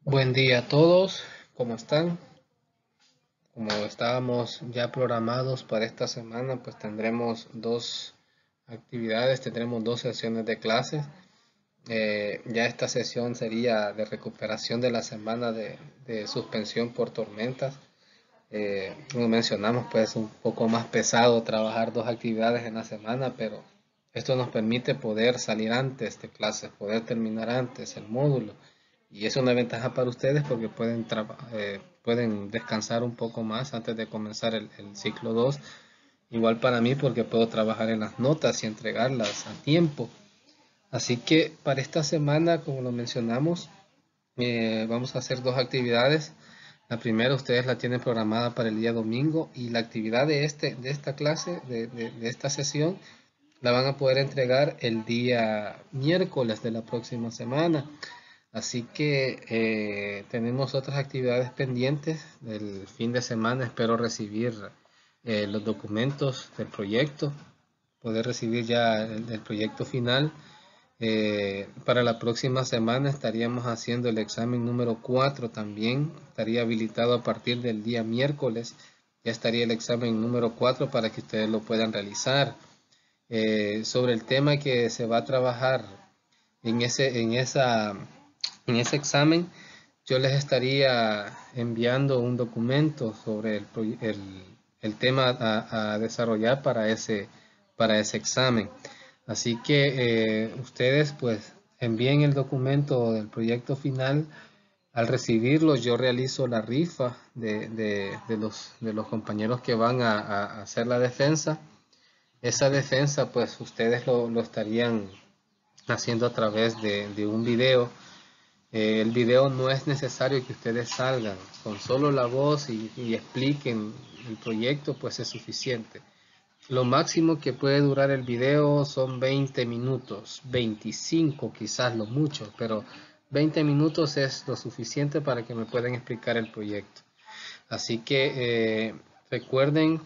Buen día a todos, ¿cómo están? Como estábamos ya programados para esta semana, pues tendremos dos actividades, tendremos dos sesiones de clases. Ya esta sesión sería de recuperación de la semana de suspensión por tormentas. Como mencionamos, pues un poco más pesado trabajar dos actividades en la semana, pero esto nos permite poder salir antes de clases, poder terminar antes el módulo. Y es una ventaja para ustedes porque pueden descansar un poco más antes de comenzar el ciclo 2. Igual para mí porque puedo trabajar en las notas y entregarlas a tiempo. Así que para esta semana, como lo mencionamos, vamos a hacer dos actividades. La primera ustedes la tienen programada para el día domingo y la actividad de esta clase, de esta sesión, la van a poder entregar el día miércoles de la próxima semana. Así que tenemos otras actividades pendientes del fin de semana. Espero recibir los documentos del proyecto, poder recibir ya el proyecto final. Para la próxima semana estaríamos haciendo el examen número 4 también. Estaría habilitado a partir del día miércoles. Ya estaría el examen número 4 para que ustedes lo puedan realizar. Sobre el tema que se va a trabajar en ese examen, yo les estaría enviando un documento sobre el tema a desarrollar para ese examen. Así que ustedes pues envíen el documento del proyecto final. Al recibirlo yo realizo la rifa de los compañeros que van a hacer la defensa. Esa defensa pues ustedes lo estarían haciendo a través de un video. El video no es necesario que ustedes salgan, con solo la voz y expliquen el proyecto pues es suficiente. Lo máximo que puede durar el video son 20 minutos, 25 quizás lo mucho, pero 20 minutos es lo suficiente para que me puedan explicar el proyecto. Así que recuerden,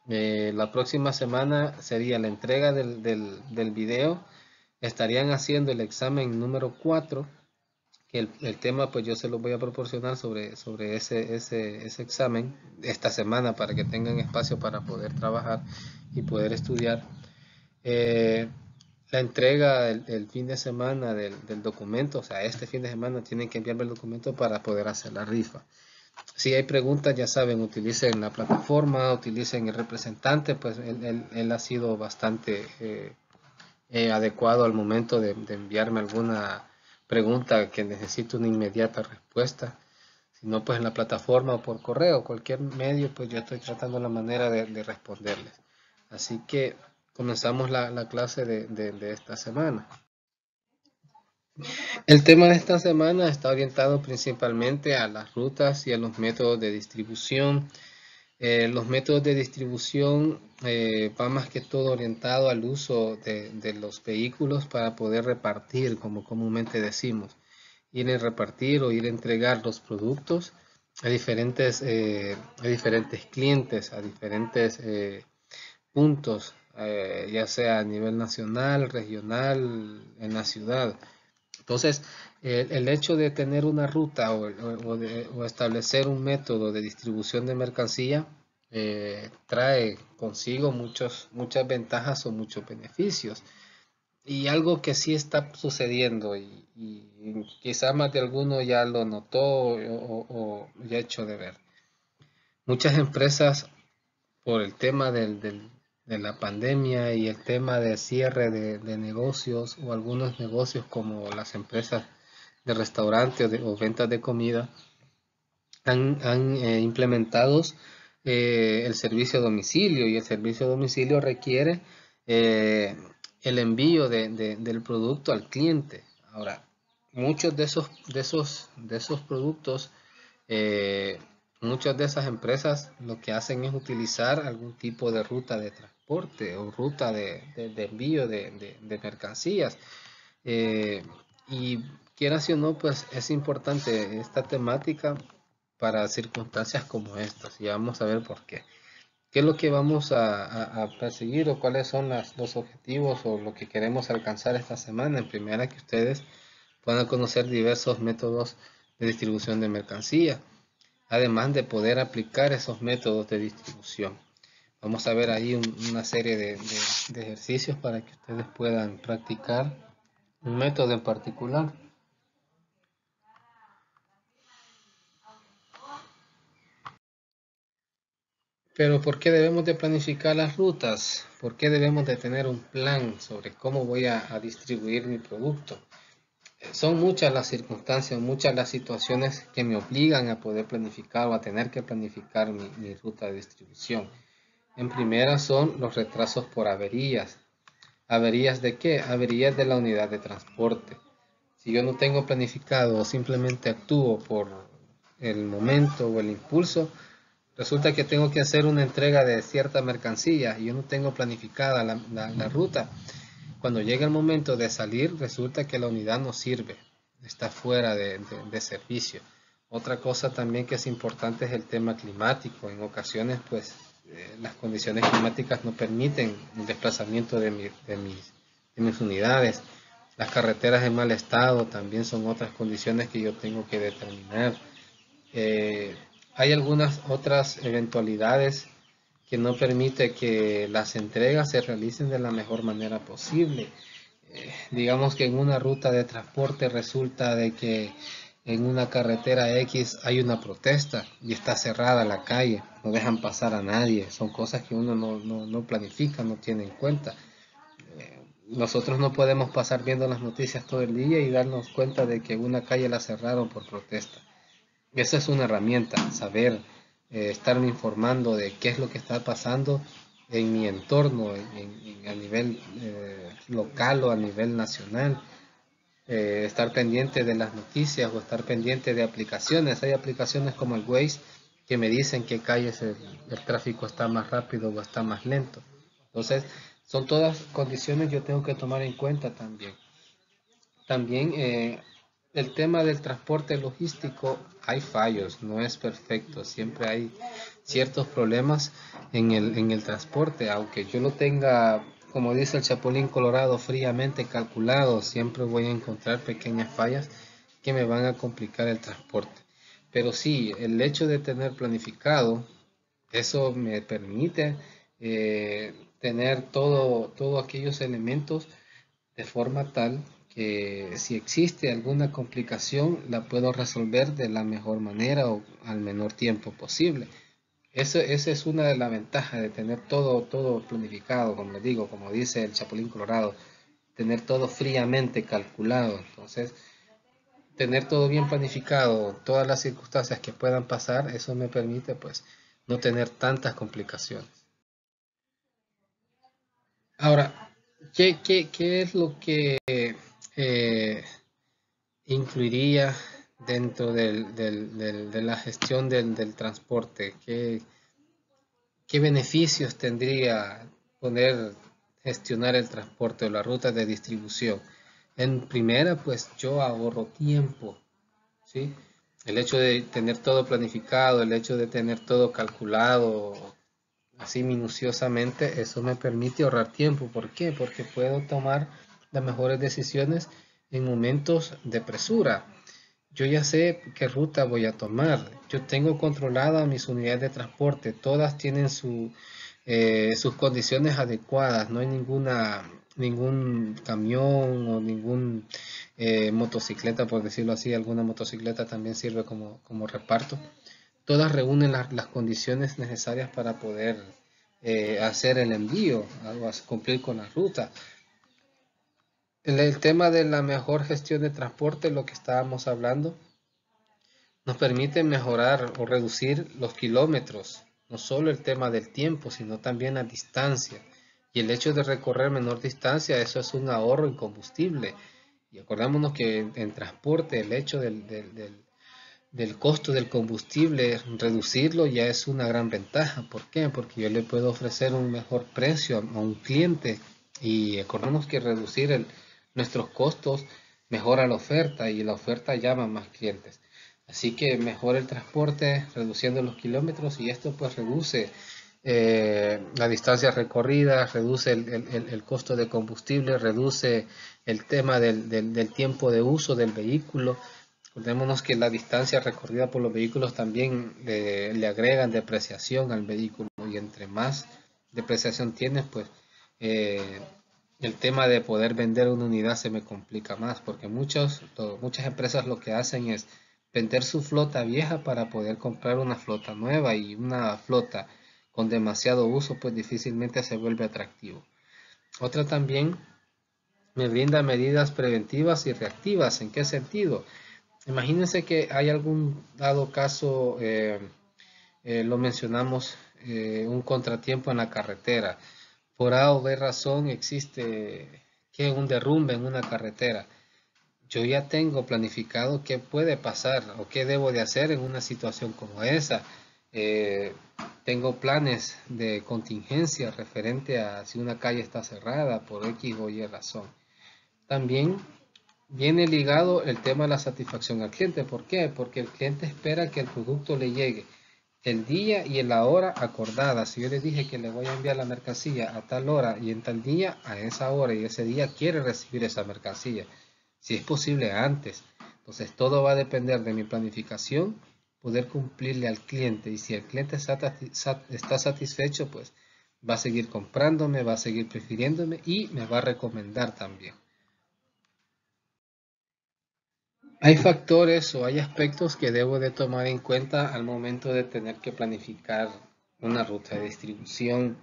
la próxima semana sería la entrega del video. Estarían haciendo el examen número 4 que el tema pues yo se los voy a proporcionar sobre ese examen esta semana para que tengan espacio para poder trabajar y poder estudiar. Eh, la entrega el fin de semana del documento, o sea, este fin de semana tienen que enviarme el documento para poder hacer la rifa. Si hay preguntas, ya saben, utilicen la plataforma, utilicen el representante, pues él ha sido bastante adecuado al momento de enviarme alguna pregunta que necesite una inmediata respuesta. Si no, pues en la plataforma o por correo, cualquier medio, pues yo estoy tratando la manera de responderles. Así que comenzamos la clase de esta semana. El tema de esta semana está orientado principalmente a las rutas y a los métodos de distribución. Los métodos de distribución van más que todo orientado al uso de los vehículos para poder repartir, como comúnmente decimos, ir a repartir o ir a entregar los productos a diferentes clientes, a diferentes puntos, ya sea a nivel nacional, regional, en la ciudad. Entonces, el hecho de tener una ruta o establecer un método de distribución de mercancía trae consigo muchas ventajas o muchos beneficios. Y algo que sí está sucediendo y quizá más de alguno ya lo notó o ya ha hecho de ver. Muchas empresas por el tema de la pandemia y el tema de cierre de negocios o algunos negocios como las empresas de restaurante o ventas de comida han implementado el servicio a domicilio y el servicio a domicilio requiere eh, el envío del producto al cliente. Ahora, muchos de esos productos, eh, muchas de esas empresas lo que hacen es utilizar algún tipo de ruta de transporte o ruta de envío de mercancías. Eh, y quieras o no, pues es importante esta temática para circunstancias como estas. Y vamos a ver por qué. ¿Qué es lo que vamos a perseguir o cuáles son los objetivos o lo que queremos alcanzar esta semana? En primera, que ustedes puedan conocer diversos métodos distribución de mercancía, además de poder aplicar esos métodos de distribución. Vamos a ver ahí una serie de ejercicios para que ustedes puedan practicar un método en particular. Pero ¿por qué debemos de planificar las rutas? ¿Por qué debemos de tener un plan sobre cómo voy a distribuir mi producto? Son muchas las circunstancias, muchas las situaciones que me obligan a poder planificar o a tener que planificar mi ruta de distribución. En primera son los retrasos por averías. ¿Averías de qué? Averías de la unidad de transporte. Si yo no tengo planificado o simplemente actúo por el momento o el impulso, resulta que tengo que hacer una entrega de cierta mercancía y yo no tengo planificada la ruta. Cuando llega el momento de salir, resulta que la unidad no sirve, está fuera de servicio. Otra cosa también que es importante es el tema climático. En ocasiones, pues, las condiciones climáticas no permiten el desplazamiento de mis unidades. Las carreteras en mal estado también son otras condiciones que yo tengo que determinar. Hay algunas otras eventualidades que no permite que las entregas se realicen de la mejor manera posible. Digamos que en una ruta de transporte resulta de que en una carretera X hay una protesta y está cerrada la calle, no dejan pasar a nadie, son cosas que uno no planifica, no tiene en cuenta. Nosotros no podemos pasar viendo las noticias todo el día y darnos cuenta de que una calle la cerraron por protesta. Esa es una herramienta, saber, estarme informando de qué es lo que está pasando en mi entorno, a nivel local o a nivel nacional. Estar pendiente de las noticias o estar pendiente de aplicaciones. Hay aplicaciones como el Waze que me dicen qué calles el tráfico está más rápido o está más lento. Entonces, son todas condiciones que yo tengo que tomar en cuenta también. También el tema del transporte logístico, hay fallos, no es perfecto, siempre hay ciertos problemas en el transporte, aunque yo lo tenga, como dice el Chapulín Colorado, fríamente calculado, siempre voy a encontrar pequeñas fallas que me van a complicar el transporte. Pero sí, el hecho de tener planificado, eso me permite tener todos aquellos elementos de forma tal que si existe alguna complicación la puedo resolver de la mejor manera o al menor tiempo posible. Esa es una de las ventajas de tener todo planificado, como digo, como dice el Chapulín Colorado, tener todo fríamente calculado. Entonces, tener todo bien planificado, todas las circunstancias que puedan pasar, eso me permite pues no tener tantas complicaciones. Ahora, ¿qué es lo que eh, incluiría dentro de la gestión del transporte? ¿Qué beneficios tendría poder gestionar el transporte o la ruta de distribución? En primera, pues yo ahorro tiempo, ¿sí? El hecho de tener todo planificado, el hecho de tener todo calculado así minuciosamente, eso me permite ahorrar tiempo. ¿Por qué? Porque puedo tomar las mejores decisiones en momentos de presura. Yo ya sé qué ruta voy a tomar. Yo tengo controlada mis unidades de transporte. Todas tienen sus condiciones adecuadas. No hay ningún camión o ningún motocicleta, por decirlo así. Alguna motocicleta también sirve como reparto. Todas reúnen las condiciones necesarias para poder hacer el envío, cumplir con la ruta. El tema de la mejor gestión de transporte, lo que estábamos hablando, nos permite mejorar o reducir los kilómetros, no solo el tema del tiempo, sino también la distancia. Y el hecho de recorrer menor distancia, eso es un ahorro en combustible. Y acordémonos que en transporte el hecho del costo del combustible, reducirlo ya es una gran ventaja. ¿Por qué? Porque yo le puedo ofrecer un mejor precio a un cliente y acordemos que reducir nuestros costos mejora la oferta y la oferta llama a más clientes. Así que mejora el transporte reduciendo los kilómetros y esto pues reduce la distancia recorrida, reduce el costo de combustible, reduce el tema del tiempo de uso del vehículo. Acordémonos que la distancia recorrida por los vehículos también le agregan depreciación al vehículo, y entre más depreciación tienes, pues eh, el tema de poder vender una unidad se me complica más, porque muchas empresas lo que hacen es vender su flota vieja para poder comprar una flota nueva, y una flota con demasiado uso pues difícilmente se vuelve atractivo. Otra también me brinda medidas preventivas y reactivas. ¿En qué sentido? Imagínense que hay algún dado caso, lo mencionamos, un contratiempo en la carretera. Por A o B razón existe que un derrumbe en una carretera. Yo ya tengo planificado qué puede pasar o qué debo de hacer en una situación como esa. Eh, Tengo planes de contingencia referente a si una calle está cerrada por X o Y razón. También viene ligado el tema de la satisfacción al cliente. ¿Por qué? Porque el cliente espera que el producto le llegue el día y en la hora acordada. Si yo le dije que le voy a enviar la mercancía a tal hora y en tal día, a esa hora y ese día quiere recibir esa mercancía. Si es posible antes. Entonces todo va a depender de mi planificación, poder cumplirle al cliente. Y si el cliente está satisfecho, pues va a seguir comprándome, va a seguir prefiriéndome y me va a recomendar también. Hay factores o hay aspectos que debo de tomar en cuenta al momento de tener que planificar una ruta de distribución,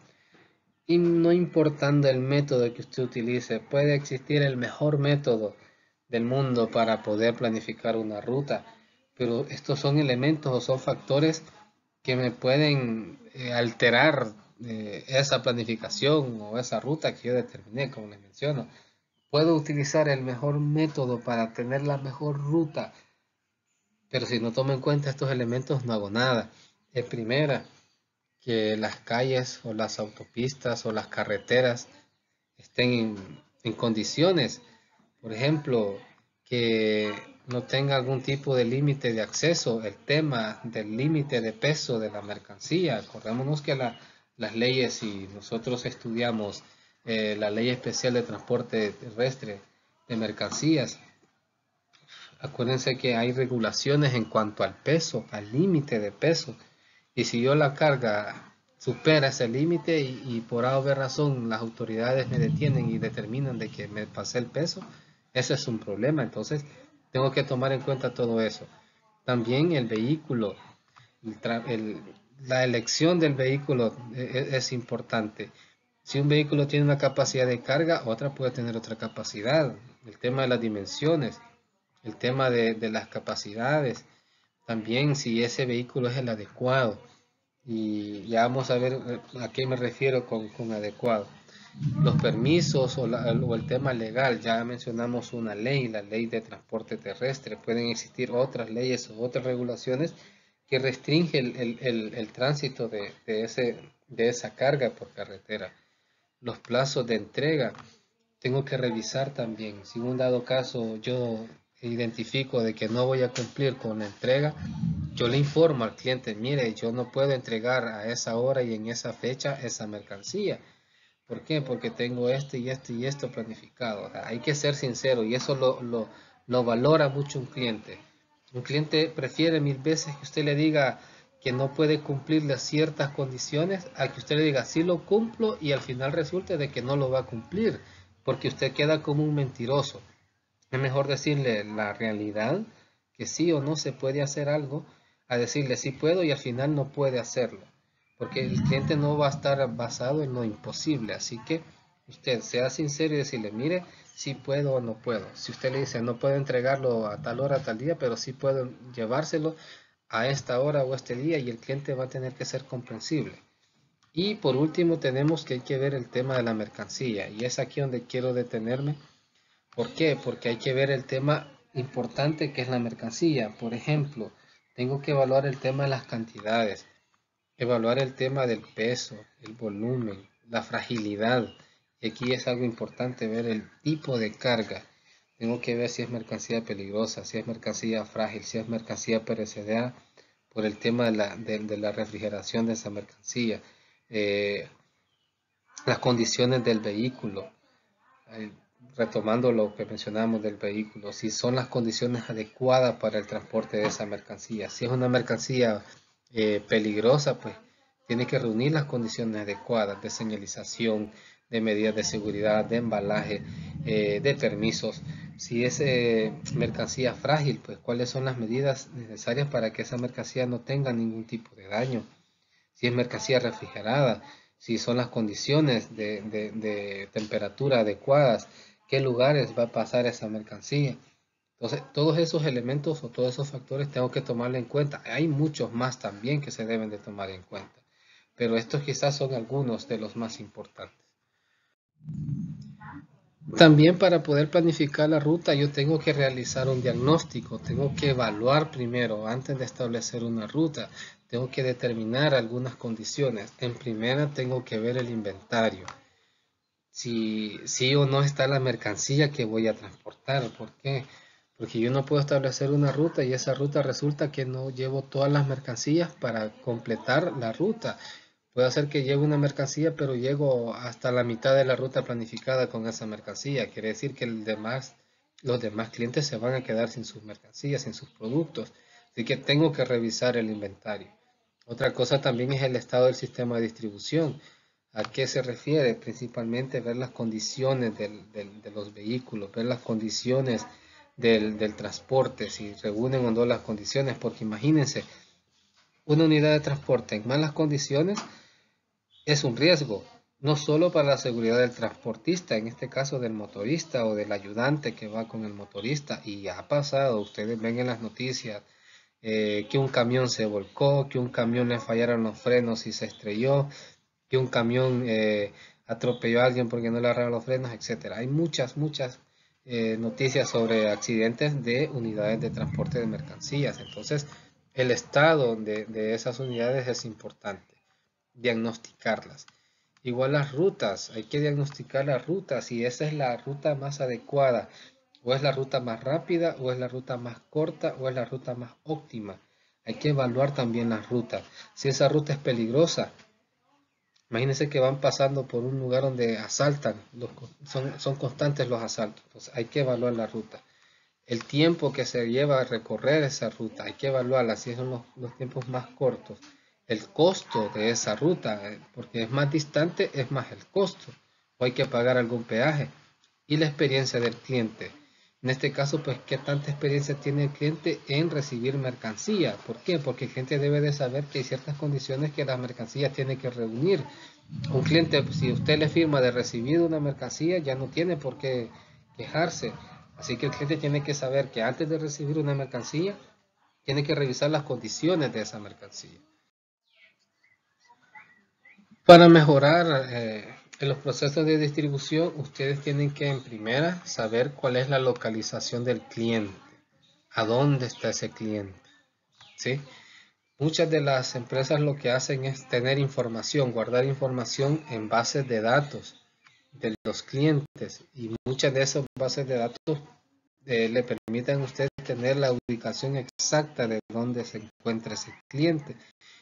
y no importando el método que usted utilice, puede existir el mejor método del mundo para poder planificar una ruta, pero estos son elementos o son factores que me pueden alterar esa planificación o esa ruta que yo determiné, como les menciono. Puedo utilizar el mejor método para tener la mejor ruta, pero si no tomo en cuenta estos elementos no hago nada. En primera, que las calles o las autopistas o las carreteras estén en condiciones. Por ejemplo, que no tenga algún tipo de límite de acceso. El tema del límite de peso de la mercancía. Acordémonos que las leyes, si nosotros estudiamos la ley especial de transporte terrestre de mercancías, acuérdense que hay regulaciones en cuanto al peso, al límite de peso. Y si yo la carga supera ese límite y por A o B razón las autoridades me detienen y determinan de que me pasé el peso, ese es un problema. Entonces tengo que tomar en cuenta todo eso. También el vehículo, la elección del vehículo es importante. Si un vehículo tiene una capacidad de carga, otra puede tener otra capacidad. El tema de las dimensiones, el tema de las capacidades, también si ese vehículo es el adecuado. Y ya vamos a ver a qué me refiero con adecuado. Los permisos o el tema legal, ya mencionamos una ley, la ley de transporte terrestre. Pueden existir otras leyes o otras regulaciones que restringen el tránsito de esa carga por carretera. Los plazos de entrega, tengo que revisar también. Si en un dado caso yo identifico de que no voy a cumplir con la entrega, yo le informo al cliente, mire, yo no puedo entregar a esa hora y en esa fecha esa mercancía. ¿Por qué? Porque tengo esto y esto y esto planificado. O sea, hay que ser sincero, y eso lo valora mucho un cliente. Un cliente prefiere mil veces que usted le diga que no puede cumplirle ciertas condiciones a que usted le diga sí lo cumplo y al final resulte de que no lo va a cumplir, porque usted queda como un mentiroso. Es mejor decirle la realidad, que sí o no se puede hacer algo, a decirle sí puedo y al final no puede hacerlo, porque el cliente no va a estar basado en lo imposible. Así que usted sea sincero y decirle, mire, sí puedo o no puedo. Si usted le dice, no puedo entregarlo a tal hora, a tal día, pero sí puedo llevárselo a esta hora o este día, y el cliente va a tener que ser comprensible. Y por último tenemos que hay que ver el tema de la mercancía, y es aquí donde quiero detenerme. ¿Por qué? Porque hay que ver el tema importante que es la mercancía. Por ejemplo, tengo que evaluar el tema de las cantidades, evaluar el tema del peso, el volumen, la fragilidad. Y aquí es algo importante ver el tipo de carga. Tengo que ver si es mercancía peligrosa, si es mercancía frágil, si es mercancía perecedera, por el tema de la refrigeración de esa mercancía. Eh, las condiciones del vehículo. retomando lo que mencionamos del vehículo, si son las condiciones adecuadas para el transporte de esa mercancía. Si es una mercancía peligrosa, pues tiene que reunir las condiciones adecuadas de señalización, de medidas de seguridad, de embalaje, de permisos. Si es mercancía frágil, pues cuáles son las medidas necesarias para que esa mercancía no tenga ningún tipo de daño. Si es mercancía refrigerada, si son las condiciones de temperatura adecuadas, qué lugares va a pasar esa mercancía. Entonces, todos esos elementos o todos esos factores tengo que tomarlo en cuenta. Hay muchos más también que se deben de tomar en cuenta, pero estos quizás son algunos de los más importantes. También para poder planificar la ruta yo tengo que realizar un diagnóstico, tengo que evaluar primero antes de establecer una ruta, tengo que determinar algunas condiciones. En primera tengo que ver el inventario, si sí o no está la mercancía que voy a transportar. ¿Por qué? Porque yo no puedo establecer una ruta y esa ruta resulta que no llevo todas las mercancías para completar la ruta. Puede ser que lleve una mercancía, pero llego hasta la mitad de la ruta planificada con esa mercancía. Quiere decir que los demás clientes se van a quedar sin sus mercancías, sin sus productos. Así que tengo que revisar el inventario. Otra cosa también es el estado del sistema de distribución. ¿A qué se refiere? Principalmente ver las condiciones de los vehículos, ver las condiciones del transporte, si reúnen o no las condiciones, porque imagínense, una unidad de transporte en malas condiciones es un riesgo, no solo para la seguridad del transportista, en este caso del motorista o del ayudante que va con el motorista, y ha pasado, ustedes ven en las noticias que un camión se volcó, que un camión le fallaron los frenos y se estrelló, que un camión atropelló a alguien porque no le agarraron los frenos, etcétera. Hay muchas noticias sobre accidentes de unidades de transporte de mercancías. Entonces, el estado de esas unidades es importante, diagnosticarlas. Igual las rutas, hay que diagnosticar las rutas, si esa es la ruta más adecuada, o es la ruta más rápida, o es la ruta más corta, o es la ruta más óptima. Hay que evaluar también las rutas. Si esa ruta es peligrosa, imagínense que van pasando por un lugar donde asaltan, son constantes los asaltos, entonces hay que evaluar la ruta. El tiempo que se lleva a recorrer esa ruta, hay que evaluarla, si son los tiempos más cortos. El costo de esa ruta, porque es más distante, es más el costo, o hay que pagar algún peaje. Y la experiencia del cliente. En este caso, pues, ¿qué tanta experiencia tiene el cliente en recibir mercancía? ¿Por qué? Porque el cliente debe de saber que hay ciertas condiciones que la mercancía tiene que reunir. Un cliente, si usted le firma de recibido una mercancía, ya no tiene por qué quejarse. Así que el cliente tiene que saber que antes de recibir una mercancía, tiene que revisar las condiciones de esa mercancía. Para mejorar en los procesos de distribución, ustedes tienen que en primera saber cuál es la localización del cliente, a dónde está ese cliente, ¿sí? Muchas de las empresas lo que hacen es tener información, guardar información en bases de datos de los clientes, y muchas de esas bases de datos le permiten a ustedes tener la ubicación exacta de dónde se encuentra ese cliente,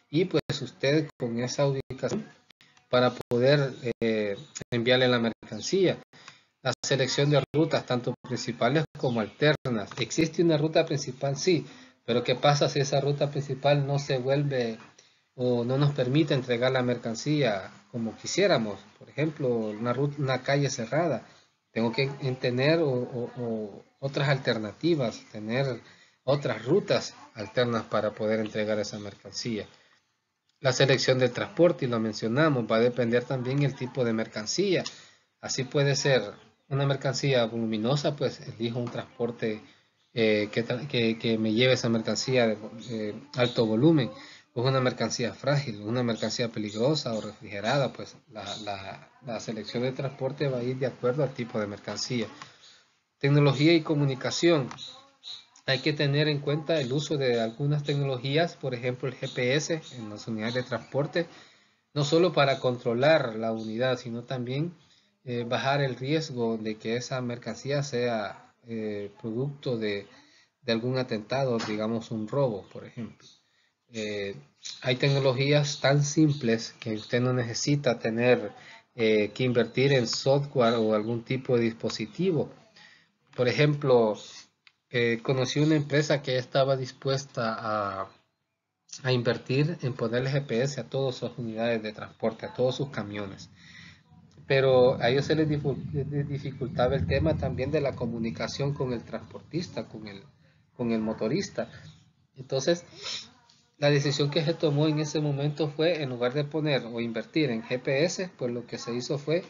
y pues usted con esa ubicación para poder enviarle la mercancía. La selección de rutas, tanto principales como alternas. ¿Existe una ruta principal? Sí, pero ¿qué pasa si esa ruta principal no se vuelve o no nos permite entregar la mercancía como quisiéramos? Por ejemplo, una calle cerrada. Tengo que tener o otras alternativas, tener otras rutas alternas para poder entregar esa mercancía. La selección del transporte, y lo mencionamos, va a depender también el tipo de mercancía. Así puede ser una mercancía voluminosa, pues elijo un transporte que me lleve esa mercancía de alto volumen. O una mercancía frágil, una mercancía peligrosa o refrigerada, pues la selección de transporte va a ir de acuerdo al tipo de mercancía. Tecnología y comunicación. Hay que tener en cuenta el uso de algunas tecnologías, por ejemplo el GPS en las unidades de transporte, no solo para controlar la unidad, sino también bajar el riesgo de que esa mercancía sea producto de algún atentado, digamos un robo, por ejemplo. Hay tecnologías tan simples que usted no necesita tener que invertir en software o algún tipo de dispositivo. Por ejemplo, conocí una empresa que estaba dispuesta a invertir en ponerle GPS a todas sus unidades de transporte, a todos sus camiones. Pero a ellos se les dificultaba el tema también de la comunicación con el transportista, con el motorista. Entonces, la decisión que se tomó en ese momento fue, en lugar de poner o invertir en GPS, pues lo que se hizo fue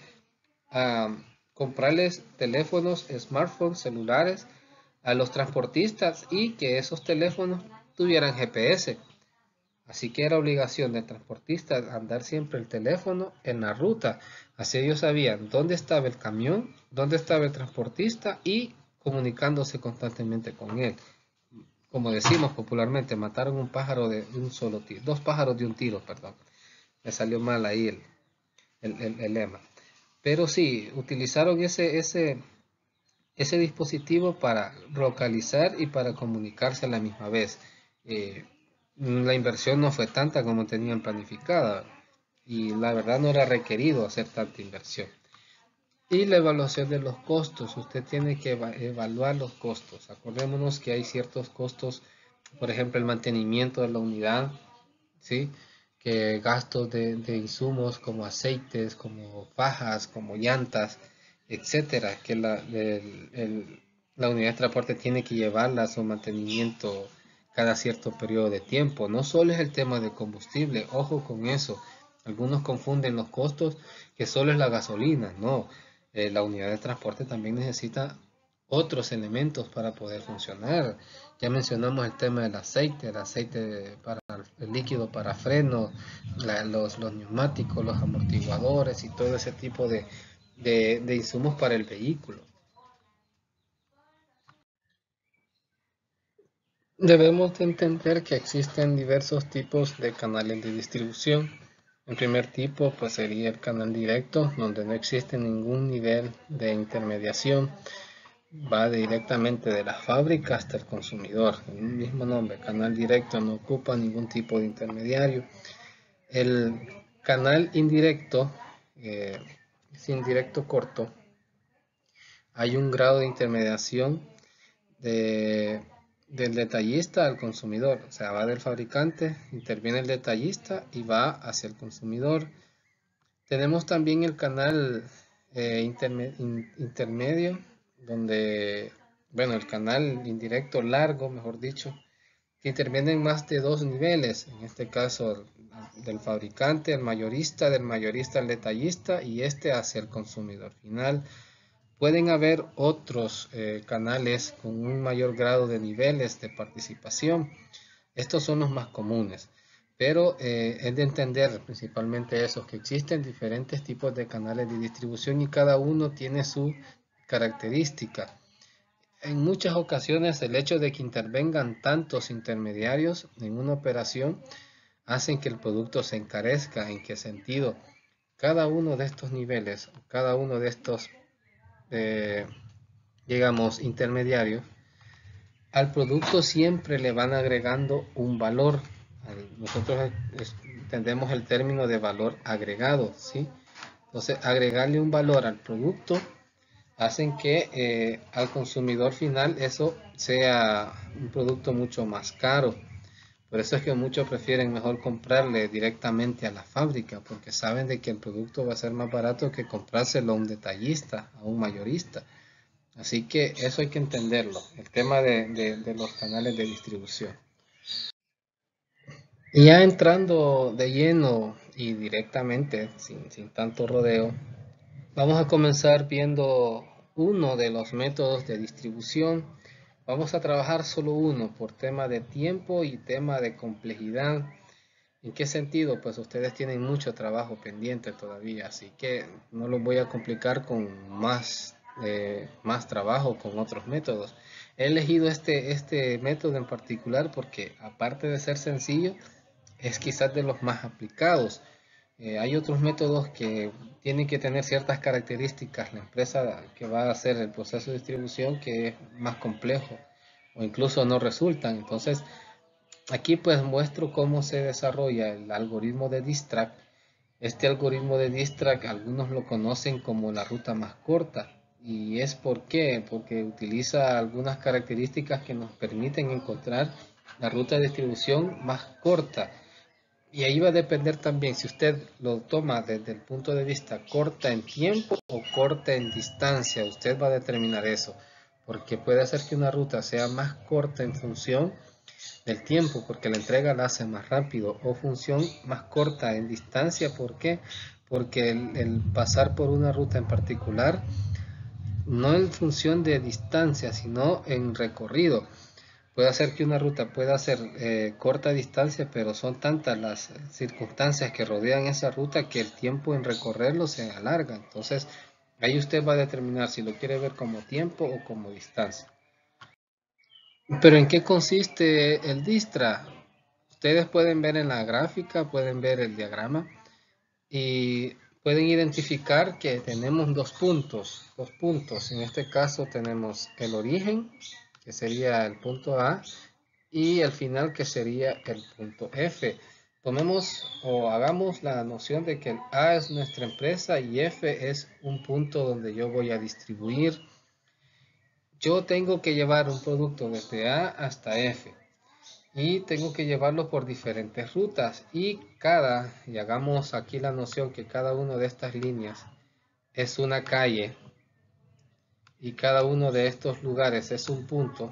comprarles teléfonos, smartphones, celulares a los transportistas y que esos teléfonos tuvieran GPS. Así que era obligación del transportista andar siempre el teléfono en la ruta. Así ellos sabían dónde estaba el camión, dónde estaba el transportista y comunicándose constantemente con él. Como decimos popularmente, mataron un pájaro de un solo tiro, dos pájaros de un tiro, perdón. Me salió mal ahí el lema. Pero sí, utilizaron ese dispositivo para localizar y para comunicarse a la misma vez. La inversión no fue tanta como tenían planificada y la verdad no era requerido hacer tanta inversión. Y la evaluación de los costos, usted tiene que evaluar los costos. Acordémonos que hay ciertos costos, por ejemplo el mantenimiento de la unidad, ¿sí? Que gastos de insumos como aceites, como fajas, como llantas, etcétera, que la unidad de transporte tiene que llevarla a su mantenimiento cada cierto periodo de tiempo. No solo es el tema de combustible, ojo con eso. Algunos confunden los costos que solo es la gasolina, no. La unidad de transporte también necesita otros elementos para poder funcionar. Ya mencionamos el tema del aceite, el aceite para el líquido para frenos, los neumáticos, los amortiguadores y todo ese tipo de insumos para el vehículo. Debemos de entender que existen diversos tipos de canales de distribución. El primer tipo pues sería el canal directo, donde no existe ningún nivel de intermediación. Va directamente de la fábrica hasta el consumidor. El mismo nombre, canal directo, no ocupa ningún tipo de intermediario. El canal indirecto, es indirecto corto, hay un grado de intermediación de, del detallista al consumidor. O sea, va del fabricante, interviene el detallista y va hacia el consumidor. Tenemos también el canal intermedio, donde, bueno, el canal indirecto largo, mejor dicho, que intervienen más de dos niveles, en este caso del fabricante al mayorista, del mayorista al detallista y este hacia el consumidor final. Pueden haber otros canales con un mayor grado de niveles de participación. Estos son los más comunes, pero es de entender principalmente esos que existen diferentes tipos de canales de distribución y cada uno tiene su característica. En muchas ocasiones el hecho de que intervengan tantos intermediarios en una operación hacen que el producto se encarezca. ¿En qué sentido? Cada uno de estos niveles, cada uno de estos, eh, digamos, intermediarios, al producto siempre le van agregando un valor. Nosotros entendemos el término de valor agregado, ¿sí? Entonces, agregarle un valor al producto hacen que al consumidor final eso sea un producto mucho más caro. Por eso es que muchos prefieren mejor comprarle directamente a la fábrica, porque saben de que el producto va a ser más barato que comprárselo a un detallista, a un mayorista. Así que eso hay que entenderlo, el tema de los canales de distribución. Y ya entrando de lleno y directamente, sin tanto rodeo, vamos a comenzar viendo uno de los métodos de distribución. Vamos a trabajar solo uno por tema de tiempo y tema de complejidad. ¿En qué sentido? Pues ustedes tienen mucho trabajo pendiente todavía, así que no los voy a complicar con más trabajo con otros métodos. He elegido este método en particular porque aparte de ser sencillo, es quizás de los más aplicados. Hay otros métodos que tienen que tener ciertas características. La empresa que va a hacer el proceso de distribución que es más complejo o incluso no resultan. Entonces, aquí pues muestro cómo se desarrolla el algoritmo de Distract Este algoritmo de Dijkstra, algunos lo conocen como la ruta más corta. ¿Y es por qué? Porque utiliza algunas características que nos permiten encontrar la ruta de distribución más corta. Y ahí va a depender también si usted lo toma desde el punto de vista corta en tiempo o corta en distancia. Usted va a determinar eso. Porque puede hacer que una ruta sea más corta en función del tiempo, porque la entrega la hace más rápido, o función más corta en distancia. ¿Por qué? Porque el pasar por una ruta en particular, no en función de distancia, sino en recorrido. Puede hacer que una ruta pueda ser corta distancia, pero son tantas las circunstancias que rodean esa ruta que el tiempo en recorrerlo se alarga. Entonces, ahí usted va a determinar si lo quiere ver como tiempo o como distancia. Pero ¿en qué consiste el Dijkstra? Ustedes pueden ver en la gráfica, pueden ver el diagrama y pueden identificar que tenemos dos puntos. En este caso tenemos el origen, que sería el punto A, y el final, que sería el punto F. Tomemos o hagamos la noción de que el A es nuestra empresa y F es un punto donde yo voy a distribuir. Yo tengo que llevar un producto desde A hasta F y tengo que llevarlo por diferentes rutas, y hagamos aquí la noción que cada una de estas líneas es una calle y cada uno de estos lugares es un punto,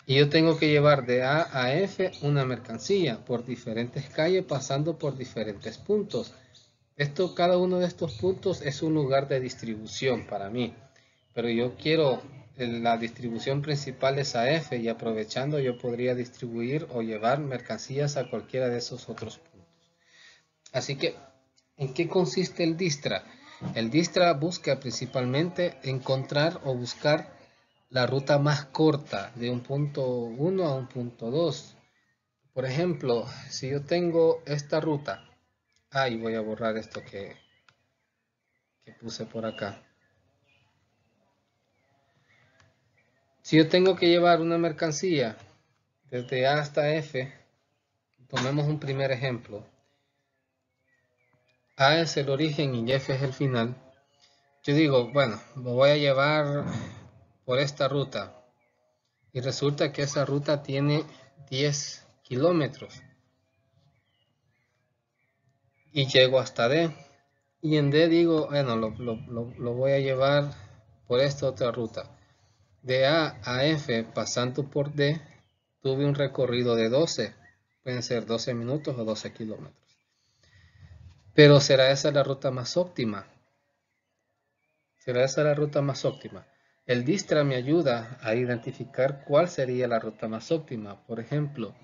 y yo tengo que llevar de A a F una mercancía por diferentes calles pasando por diferentes puntos. Cada uno de estos puntos es un lugar de distribución para mí, pero yo quiero la distribución principal es a F, y aprovechando yo podría distribuir o llevar mercancías a cualquiera de esos otros puntos. Así que, ¿en qué consiste el Dijkstra? El Dijkstra busca principalmente encontrar o buscar la ruta más corta de un punto 1 a un punto 2. Por ejemplo, si yo tengo esta ruta, y voy a borrar esto que puse por acá. Si yo tengo que llevar una mercancía desde A hasta F, tomemos un primer ejemplo. A es el origen y F es el final. Yo digo, bueno, lo voy a llevar por esta ruta. Y resulta que esa ruta tiene 10 kilómetros. Y llego hasta D. Y en D digo, bueno, lo voy a llevar por esta otra ruta. De A a F, pasando por D, tuve un recorrido de 12. Pueden ser 12 minutos o 12 kilómetros. Pero ¿será esa la ruta más óptima? ¿Será esa la ruta más óptima? El Dijkstra me ayuda a identificar cuál sería la ruta más óptima. Por ejemplo,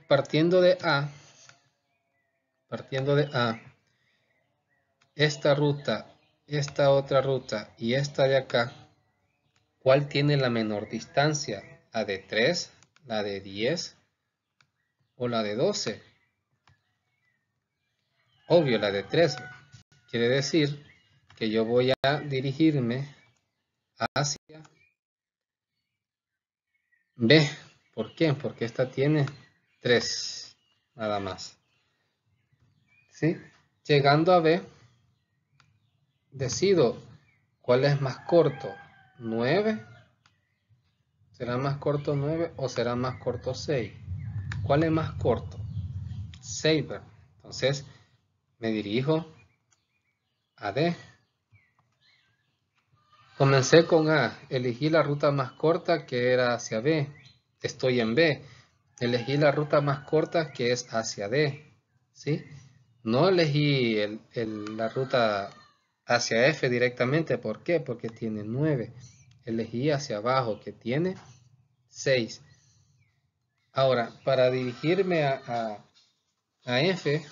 partiendo de A, esta ruta, esta otra ruta y esta de acá, ¿cuál tiene la menor distancia? ¿La de 3, la de 10 o la de 12? Obvio, la de 3. Quiere decir que yo voy a dirigirme hacia B. ¿Por qué? Porque esta tiene 3 nada más. ¿Sí? Llegando a B, decido cuál es más corto, 9. ¿Será más corto 9 o será más corto 6? ¿Cuál es más corto? 6. Entonces me dirijo a D. Comencé con A, elegí la ruta más corta que era hacia B. Estoy en B. Elegí la ruta más corta que es hacia D. ¿Sí? No elegí la ruta hacia F directamente. ¿Por qué? Porque tiene 9. Elegí hacia abajo, que tiene 6. Ahora, para dirigirme a F,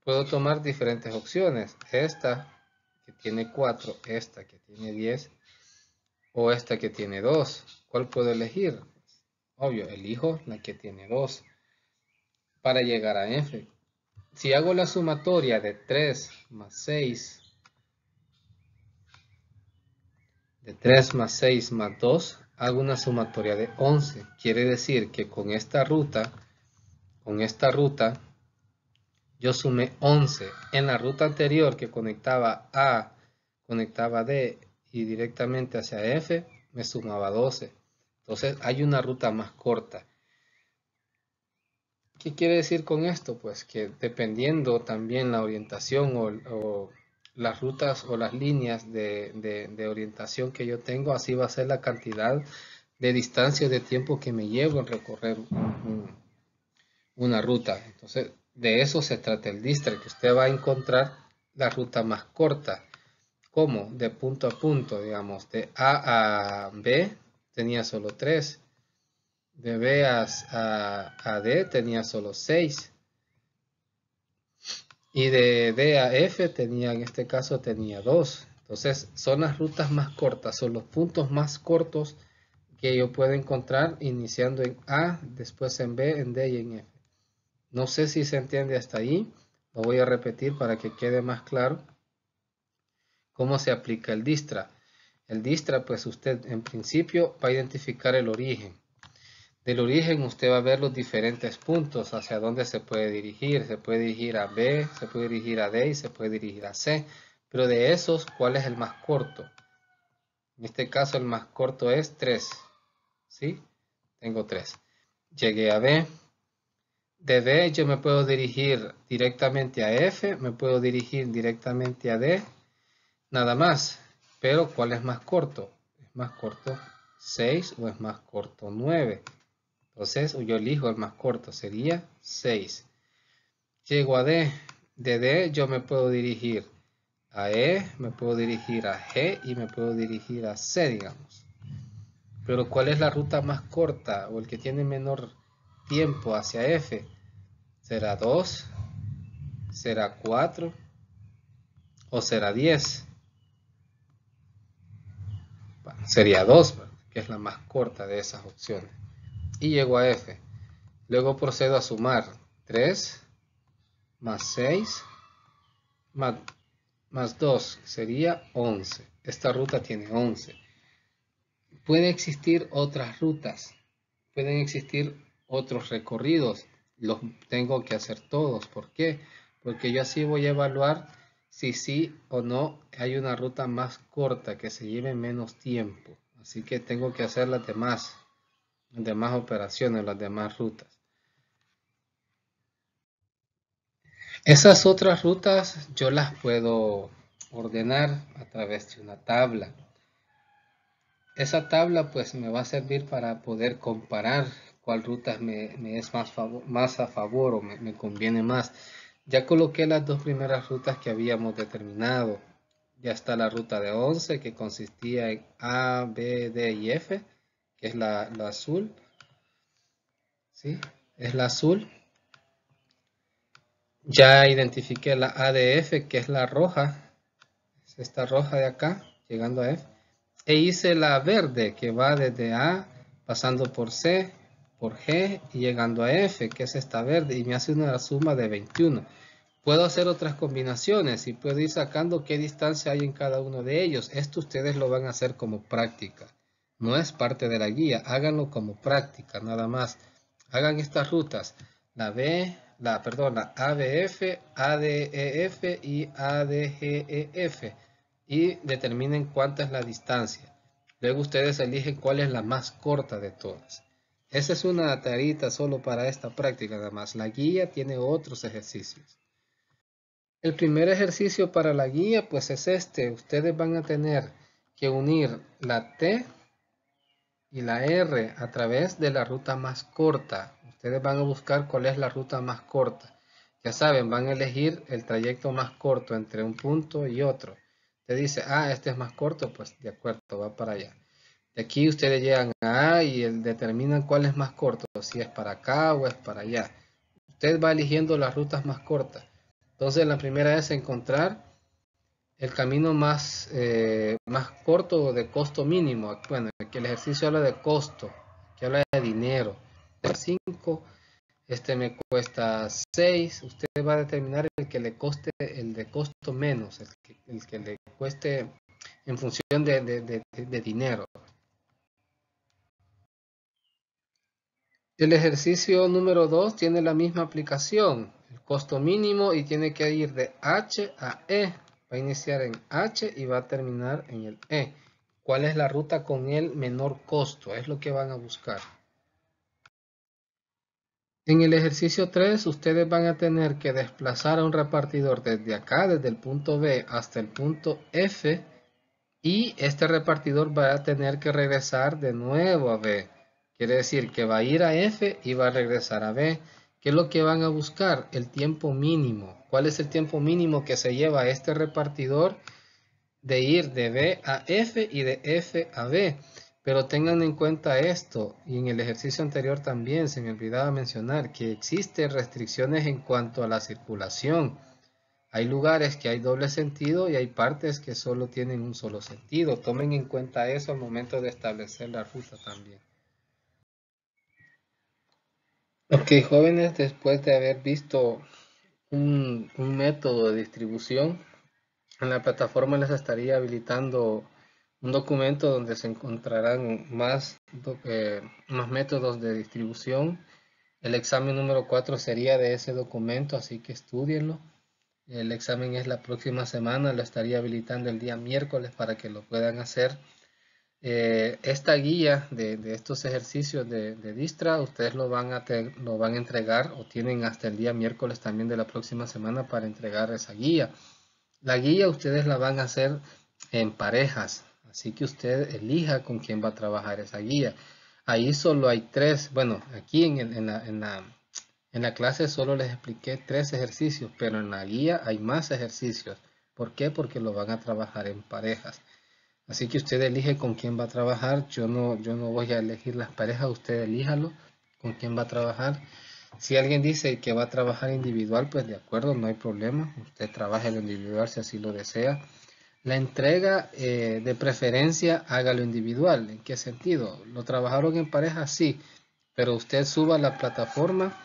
puedo tomar diferentes opciones. Esta que tiene 4, esta que tiene 10 o esta que tiene 2. ¿Cuál puedo elegir? Obvio, elijo la que tiene 2 para llegar a F. Si hago la sumatoria de 3 más 6, de 3 más 6 más 2, hago una sumatoria de 11. Quiere decir que con esta ruta yo sumé 11. En la ruta anterior que conectaba A, conectaba D y directamente hacia F, me sumaba 12. Entonces hay una ruta más corta. ¿Qué quiere decir con esto? Pues que dependiendo también la orientación o las rutas o las líneas de orientación que yo tengo, así va a ser la cantidad de distancia de tiempo que me llevo en recorrer una ruta. Entonces, de eso se trata el distance, que usted va a encontrar la ruta más corta. ¿Cómo? De punto a punto, digamos, de A a B tenía solo 3. De B a D tenía solo 6. Y de D a F tenía, en este caso, tenía 2. Entonces, son las rutas más cortas, son los puntos más cortos que yo puedo encontrar iniciando en A, después en B, en D y en F. No sé si se entiende hasta ahí. Lo voy a repetir para que quede más claro cómo se aplica el distra. El distra, pues usted en principio va a identificar el origen. Del origen usted va a ver los diferentes puntos hacia dónde se puede dirigir. Se puede dirigir a B, se puede dirigir a D y se puede dirigir a C. Pero de esos, ¿cuál es el más corto? En este caso el más corto es 3. ¿Sí? Tengo 3. Llegué a B. De B yo me puedo dirigir directamente a F, me puedo dirigir directamente a D, nada más. Pero ¿cuál es más corto? ¿Es más corto 6 o es más corto 9? Entonces yo elijo el más corto, sería 6. Llego a D. De D yo me puedo dirigir a E, me puedo dirigir a G y me puedo dirigir a C, digamos. Pero ¿cuál es la ruta más corta o el que tiene menor tiempo hacia F? ¿Será 2? ¿Será 4? ¿O será 10? Bueno, sería 2, que es la más corta de esas opciones. Y llego a F. Luego procedo a sumar 3 más 6 más 2 sería 11. Esta ruta tiene 11. Pueden existir otras rutas, pueden existir otros recorridos. Los tengo que hacer todos. ¿Por qué? Porque yo así voy a evaluar si sí o no hay una ruta más corta que se lleve menos tiempo. Así que tengo que hacer las demás operaciones, las demás rutas. Esas otras rutas yo las puedo ordenar a través de una tabla. Esa tabla pues me va a servir para poder comparar cuál ruta me es más a favor o me conviene más. Ya coloqué las dos primeras rutas que habíamos determinado. Ya está la ruta de 11 que consistía en A, B, D y F, que es la azul. ¿Sí? Es la azul. Ya identifiqué la ADF, que es la roja. Es esta roja de acá, llegando a F. E hice la verde, que va desde A, pasando por C, por G y llegando a F, que es esta verde. Y me hace una suma de 21. Puedo hacer otras combinaciones y puedo ir sacando qué distancia hay en cada uno de ellos. Esto ustedes lo van a hacer como práctica. No es parte de la guía. Háganlo como práctica, nada más. Hagan estas rutas. La ABF, ADEF y ADGEF. Y determinen cuánta es la distancia. Luego ustedes eligen cuál es la más corta de todas. Esa es una tarita solo para esta práctica nada más. La guía tiene otros ejercicios. El primer ejercicio para la guía pues es este. Ustedes van a tener que unir la T y la R a través de la ruta más corta. Ustedes van a buscar cuál es la ruta más corta. Ya saben, van a elegir el trayecto más corto entre un punto y otro. Usted dice, este es más corto, pues de acuerdo, va para allá. De aquí ustedes llegan a A y determinan cuál es más corto, si es para acá o es para allá. Usted va eligiendo las rutas más cortas. Entonces la primera es encontrar el camino más corto de costo mínimo. Bueno, que el ejercicio habla de costo, que habla de dinero. 5, este me cuesta 6. Usted va a determinar el que le coste, el de costo menos, el que le cueste en función de dinero. El ejercicio número 2 tiene la misma aplicación, el costo mínimo, y tiene que ir de H a E. Va a iniciar en H y va a terminar en el E. ¿Cuál es la ruta con el menor costo? Es lo que van a buscar. En el ejercicio 3, ustedes van a tener que desplazar a un repartidor desde acá, desde el punto B hasta el punto F, y este repartidor va a tener que regresar de nuevo a B. Quiere decir que va a ir a F y va a regresar a B. ¿Qué es lo que van a buscar? El tiempo mínimo. ¿Cuál es el tiempo mínimo que se lleva este repartidor de ir de B a F y de F a B? Pero tengan en cuenta esto, y en el ejercicio anterior también se me olvidaba mencionar que existen restricciones en cuanto a la circulación. Hay lugares que hay doble sentido y hay partes que solo tienen un solo sentido. Tomen en cuenta eso al momento de establecer la ruta también. Ok, jóvenes, después de haber visto un método de distribución, en la plataforma les estaría habilitando un documento donde se encontrarán más métodos de distribución. El examen número 4 sería de ese documento, así que estudienlo. El examen es la próxima semana, lo estaría habilitando el día miércoles para que lo puedan hacer. Esta guía de estos ejercicios de Distra, ustedes lo van a entregar o tienen hasta el día miércoles también de la próxima semana para entregar esa guía. La guía ustedes la van a hacer en parejas, así que usted elija con quién va a trabajar esa guía. Ahí solo hay tres, bueno, aquí en la clase solo les expliqué 3 ejercicios, pero en la guía hay más ejercicios. ¿Por qué? Porque lo van a trabajar en parejas. Así que usted elige con quién va a trabajar. Yo no voy a elegir las parejas, usted elíjalo con quién va a trabajar. Si alguien dice que va a trabajar individual, pues de acuerdo, no hay problema. Usted trabaja lo individual si así lo desea. La entrega, de preferencia, hágalo individual. ¿En qué sentido? ¿Lo trabajaron en pareja? Sí, pero usted suba a la plataforma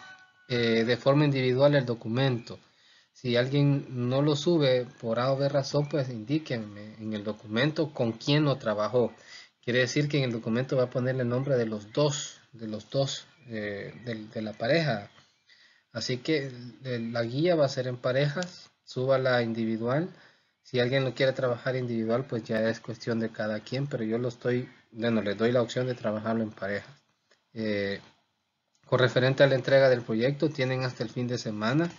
de forma individual el documento. Si alguien no lo sube por A o B razón, pues indíquenme en el documento con quién lo trabajó. Quiere decir que en el documento va a poner el nombre de los dos, de la pareja. Así que la guía va a ser en parejas, súbala individual. Si alguien lo quiere trabajar individual, pues ya es cuestión de cada quien, pero bueno, les doy la opción de trabajarlo en parejas. Eh, con referente a la entrega del proyecto, tienen hasta el fin de semana.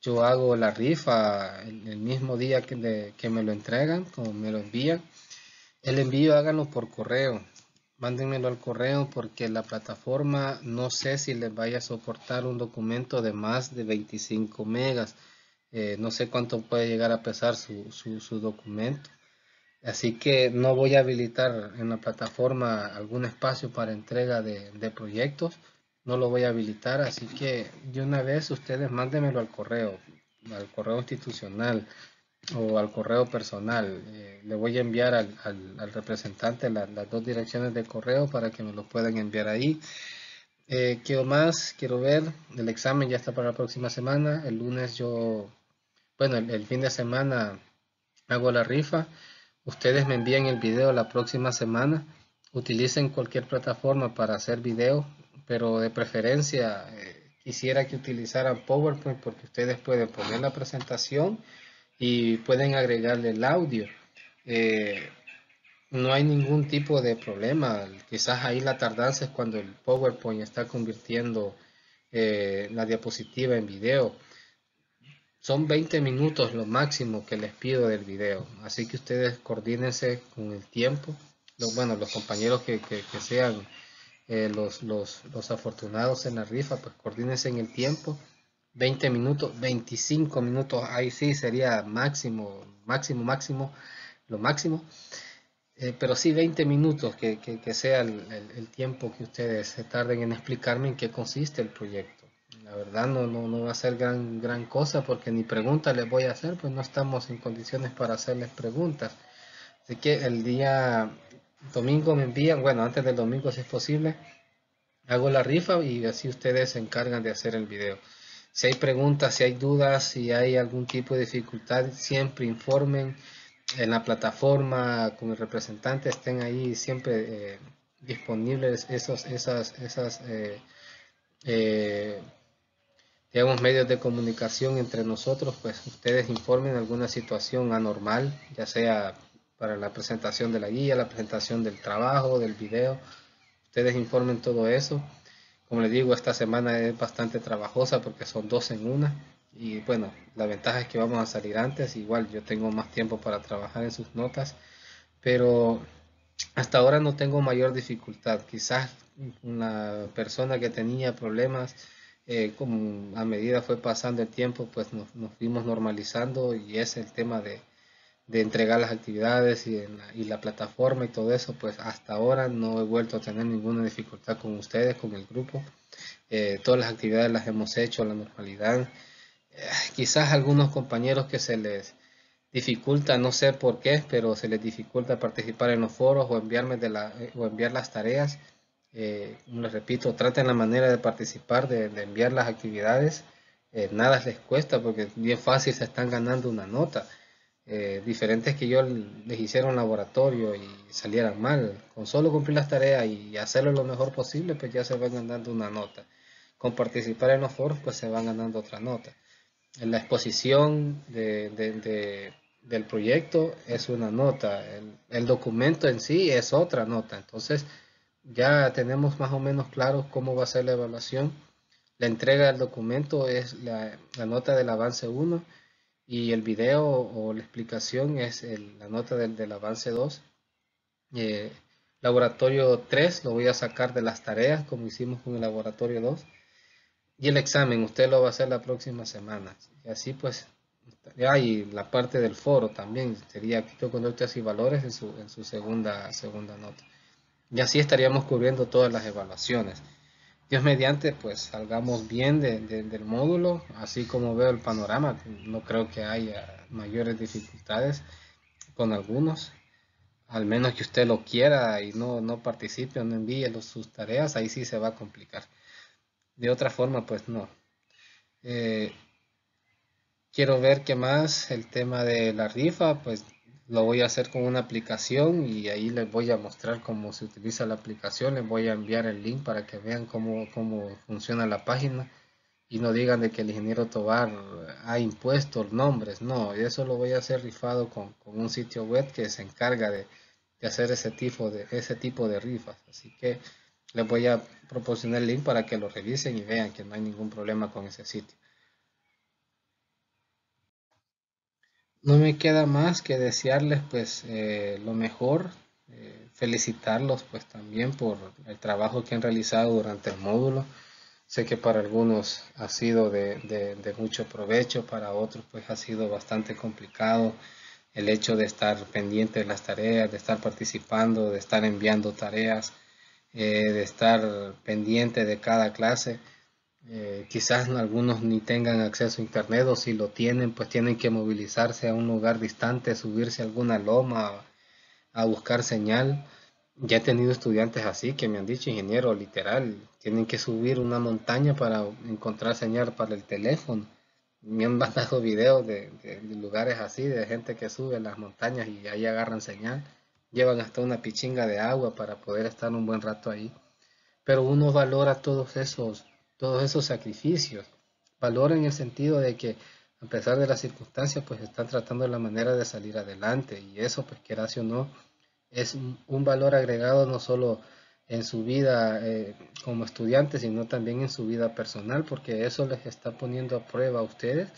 Yo hago la rifa el mismo día que me lo entregan, como me lo envían. El envío háganlo por correo. Mándenmelo al correo porque la plataforma no sé si les vaya a soportar un documento de más de 25 megas. No sé cuánto puede llegar a pesar su documento. Así que no voy a habilitar en la plataforma algún espacio para entrega de proyectos. No lo voy a habilitar, así que de una vez ustedes mándenmelo al correo institucional o al correo personal. Le voy a enviar al representante las dos direcciones de correo para que me lo puedan enviar ahí. Quiero más, quiero ver, el examen ya está para la próxima semana. El lunes bueno, el fin de semana hago la rifa. Ustedes me envían el video la próxima semana. Utilicen cualquier plataforma para hacer video, pero de preferencia quisiera que utilizaran PowerPoint porque ustedes pueden poner la presentación y pueden agregarle el audio. Eh, no hay ningún tipo de problema. Quizás ahí la tardanza es cuando el PowerPoint está convirtiendo la diapositiva en video. Son 20 minutos lo máximo que les pido del video, así que ustedes coordínense con el tiempo. Bueno, los compañeros que sean los afortunados en la rifa, pues coordínense en el tiempo. 20 minutos, 25 minutos, ahí sí sería máximo, máximo, máximo, lo máximo. Pero sí 20 minutos que sea el tiempo que ustedes se tarden en explicarme en qué consiste el proyecto. La verdad no va a ser gran cosa porque ni preguntas les voy a hacer, pues no estamos en condiciones para hacerles preguntas. Así que el día domingo me envían, bueno, antes del domingo si es posible, hago la rifa y así ustedes se encargan de hacer el video. Si hay preguntas, si hay dudas, si hay algún tipo de dificultad, siempre informen en la plataforma con el representante, estén ahí siempre disponibles esas eh, digamos, medios de comunicación entre nosotros, pues ustedes informen alguna situación anormal, ya sea para la presentación de la guía, la presentación del trabajo, del video, ustedes informen todo eso. Como les digo, esta semana es bastante trabajosa porque son dos en una. Y bueno, la ventaja es que vamos a salir antes. Igual yo tengo más tiempo para trabajar en sus notas. Pero hasta ahora no tengo mayor dificultad. Quizás una persona que tenía problemas, como a medida fue pasando el tiempo, pues nos fuimos normalizando y es el tema de entregar las actividades y la plataforma y todo eso, pues hasta ahora no he vuelto a tener ninguna dificultad con ustedes, con el grupo. Todas las actividades las hemos hecho a la normalidad. Quizás algunos compañeros que se les dificulta, no sé por qué, pero se les dificulta participar en los foros o o enviar las tareas. Como les repito, traten la manera de participar, de enviar las actividades. Nada les cuesta porque bien fácil se están ganando una nota. Diferentes que yo les hiciera un laboratorio y salieran mal. Con solo cumplir las tareas y hacerlo lo mejor posible, pues ya se van ganando una nota. Con participar en los foros, pues se van ganando otra nota. En la exposición del proyecto es una nota, el documento en sí es otra nota. Entonces ya tenemos más o menos claro cómo va a ser la evaluación. La entrega del documento es la nota del avance uno y el video o la explicación es la nota del avance 2. Eh, Laboratorio 3 lo voy a sacar de las tareas como hicimos con el laboratorio 2. Y el examen, usted lo va a hacer la próxima semana. Y así pues, ya y la parte del foro también sería actitud, conductas y valores en su segunda nota. Y así estaríamos cubriendo todas las evaluaciones. Dios mediante, pues salgamos bien del módulo, así como veo el panorama. No creo que haya mayores dificultades con algunos. Al menos que usted lo quiera y no participe o no envíe sus tareas, ahí sí se va a complicar. De otra forma, pues no. Eh, Quiero ver qué más el tema de la rifa, pues lo voy a hacer con una aplicación y ahí les voy a mostrar cómo se utiliza la aplicación. Les voy a enviar el link para que vean cómo funciona la página y no digan de que el ingeniero Tobar ha impuesto nombres. No, eso lo voy a hacer rifado con un sitio web que se encarga de hacer ese tipo de rifas. Así que les voy a proporcionar el link para que lo revisen y vean que no hay ningún problema con ese sitio. No me queda más que desearles pues lo mejor, felicitarlos pues también por el trabajo que han realizado durante el módulo. Sé que para algunos ha sido de mucho provecho, para otros pues ha sido bastante complicado el hecho de estar pendiente de las tareas, de estar participando, de estar enviando tareas, de estar pendiente de cada clase. Quizás algunos ni tengan acceso a internet o si lo tienen, pues tienen que movilizarse a un lugar distante, subirse a alguna loma a buscar señal. Ya he tenido estudiantes así que me han dicho, ingeniero, literal, tienen que subir una montaña para encontrar señal para el teléfono. Me han mandado videos de lugares así, de gente que sube a las montañas y ahí agarran señal. Llevan hasta una pichinga de agua para poder estar un buen rato ahí, pero uno valora todos esos sacrificios. Valora en el sentido de que a pesar de las circunstancias, pues están tratando la manera de salir adelante y eso, pues quieras o no, es un valor agregado no solo en su vida como estudiante, sino también en su vida personal, porque eso les está poniendo a prueba a ustedes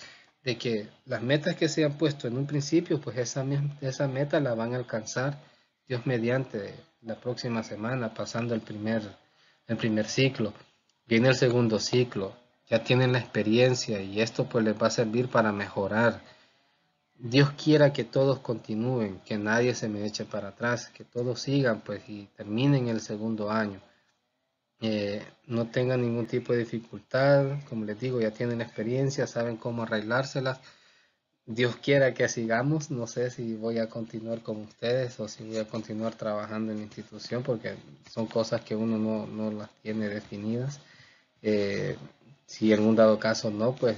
de que las metas que se han puesto en un principio, pues esa meta la van a alcanzar Dios mediante la próxima semana, pasando el primer ciclo. Viene el segundo ciclo, ya tienen la experiencia y esto pues les va a servir para mejorar. Dios quiera que todos continúen, que nadie se me eche para atrás, que todos sigan pues y terminen el segundo año. No tengan ningún tipo de dificultad, como les digo, ya tienen experiencia, saben cómo arreglárselas. Dios quiera que sigamos, no sé si voy a continuar con ustedes o si voy a continuar trabajando en la institución porque son cosas que uno no las tiene definidas. Eh, si en un dado caso no, pues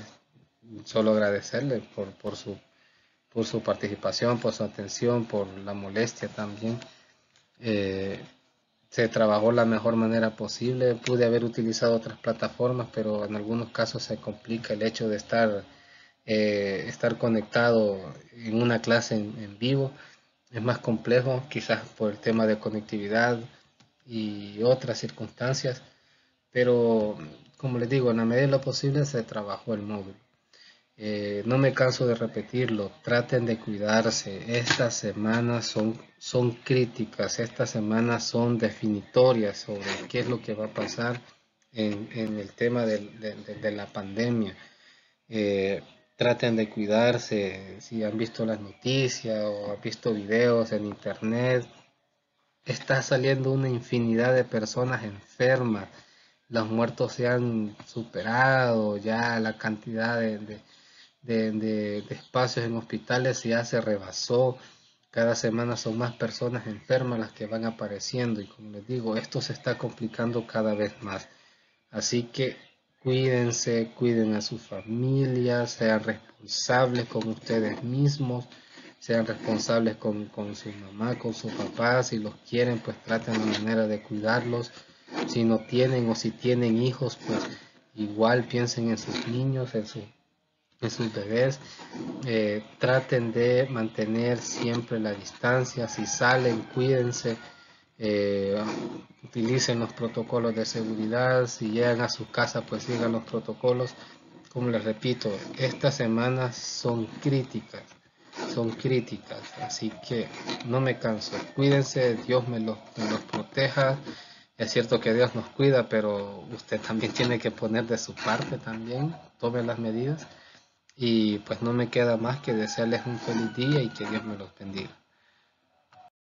solo agradecerle por su participación, por su atención, por la molestia también. Eh, se trabajó la mejor manera posible. Pude haber utilizado otras plataformas, pero en algunos casos se complica el hecho de estar conectado en una clase en vivo. Es más complejo, quizás por el tema de conectividad y otras circunstancias, pero como les digo, en la medida de lo posible se trabajó el módulo. No me canso de repetirlo, traten de cuidarse. Estas semanas son críticas, estas semanas son definitorias sobre qué es lo que va a pasar en el tema de la pandemia. Eh, Traten de cuidarse. Si han visto las noticias o han visto videos en internet, está saliendo una infinidad de personas enfermas. Los muertos se han superado, ya la cantidad de espacios en hospitales ya se rebasó. Cada semana son más personas enfermas las que van apareciendo y como les digo, esto se está complicando cada vez más. Así que cuídense, cuiden a sus familias, sean responsables con ustedes mismos, sean responsables con su mamá, con su papá. Si los quieren, pues traten la manera de cuidarlos. Si no tienen o si tienen hijos, pues igual piensen en sus niños, en sus bebés. Traten de mantener siempre la distancia. Si salen, cuídense. eh, Utilicen los protocolos de seguridad. Si llegan a su casa, pues sigan los protocolos. Como les repito, estas semanas son críticas, así que no me canso. Cuídense, Dios me los proteja. Es cierto que Dios nos cuida, pero usted también tiene que poner de su parte también, tome las medidas. Y pues no me queda más que desearles un feliz día y que Dios me los bendiga.